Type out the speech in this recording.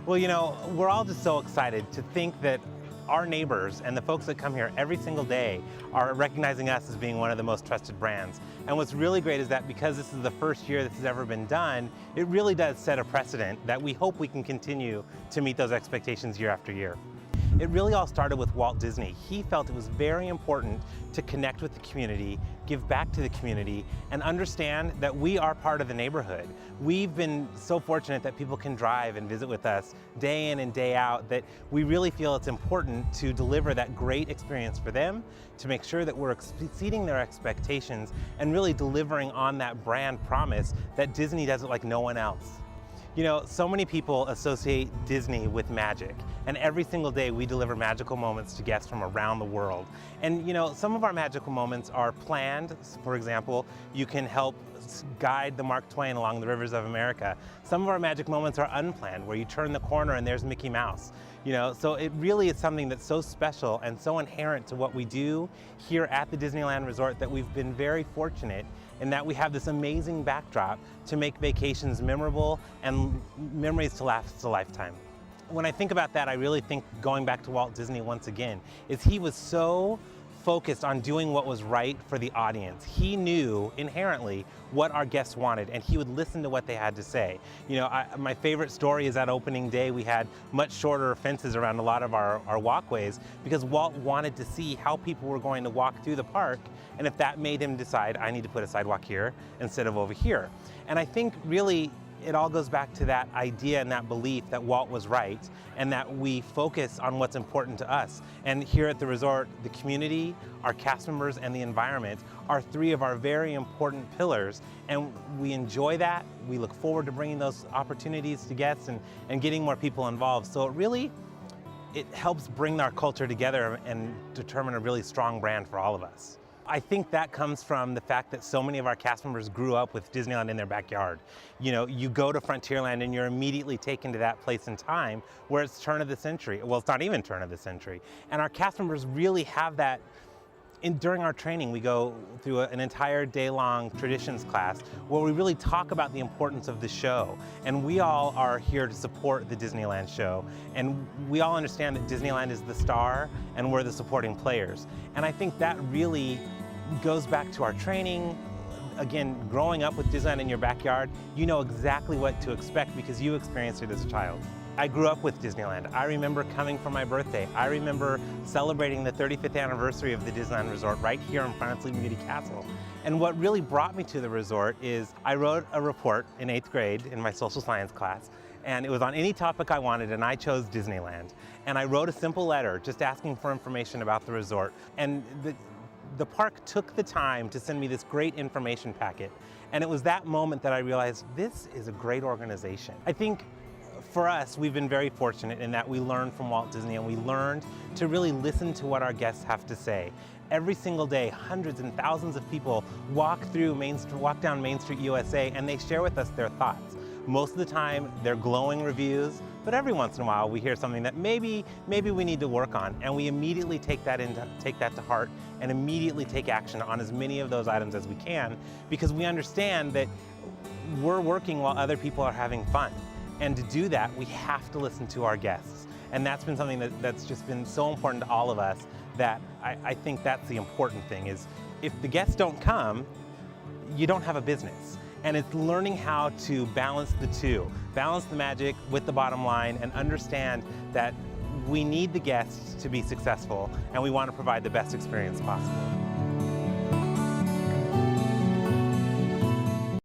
Well, we're all just so excited to think that our neighbors and the folks that come here every single day are recognizing us as being one of the most trusted brands. And what's really great is that because this is the first year this has ever been done, it really does set a precedent that we hope we can continue to meet those expectations year after year. It really all started with Walt Disney. He felt it was very important to connect with the community, give back to the community, and understand that we are part of the neighborhood. We've been so fortunate that people can drive and visit with us day in and day out that we really feel it's important to deliver that great experience for them, to make sure that we're exceeding their expectations and really delivering on that brand promise that Disney does it like no one else. So many people associate Disney with magic, and every single day we deliver magical moments to guests from around the world. And some of our magical moments are planned. For example, you can help guide the Mark Twain along the rivers of America. Some of our magic moments are unplanned, where you turn the corner and there's Mickey Mouse. So it really is something that's so special and so inherent to what we do here at the Disneyland Resort that we've been very fortunate in that we have this amazing backdrop to make vacations memorable and memories to last a lifetime. When I think about that, I really think, going back to Walt Disney once again, is he was so focused on doing what was right for the audience. He knew inherently what our guests wanted, and he would listen to what they had to say. My favorite story is that opening day we had much shorter fences around a lot of our walkways because Walt wanted to see how people were going to walk through the park, and if that made him decide, I need to put a sidewalk here instead of over here. And I think really it all goes back to that idea and that belief that Walt was right and that we focus on what's important to us. And here at the resort, the community, our cast members, and the environment are three of our very important pillars, and we enjoy that. We look forward to bringing those opportunities to guests and getting more people involved. So it helps bring our culture together and determine a really strong brand for all of us. I think that comes from the fact that so many of our cast members grew up with Disneyland in their backyard. You go to Frontierland and you're immediately taken to that place in time where it's turn of the century. Well, it's not even turn of the century. And our cast members really have that. During our training, we go through an entire day-long traditions class where we really talk about the importance of the show. And we all are here to support the Disneyland show. And we all understand that Disneyland is the star and we're the supporting players. And I think that really goes back to our training. Again, growing up with Disneyland in your backyard, you know exactly what to expect because you experienced it as a child. I grew up with Disneyland. I remember coming for my birthday. I remember celebrating the 35th anniversary of the Disneyland Resort right here in front of Sleeping Beauty Castle. And what really brought me to the resort is I wrote a report in 8th grade in my social science class, and it was on any topic I wanted, and I chose Disneyland. And I wrote a simple letter just asking for information about the resort. And the park took the time to send me this great information packet. And it was that moment that I realized this is a great organization. I think for us, we've been very fortunate in that we learned from Walt Disney and we learned to really listen to what our guests have to say. Every single day, hundreds and thousands of people walk down Main Street USA, and they share with us their thoughts. Most of the time, they're glowing reviews, but every once in a while we hear something that maybe we need to work on, and we immediately take that to heart and immediately take action on as many of those items as we can, because we understand that we're working while other people are having fun. And to do that, we have to listen to our guests. And that's been something that's just been so important to all of us that I think that's the important thing is if the guests don't come, you don't have a business. And it's learning how to balance the two, balance the magic with the bottom line and understand that we need the guests to be successful and we want to provide the best experience possible.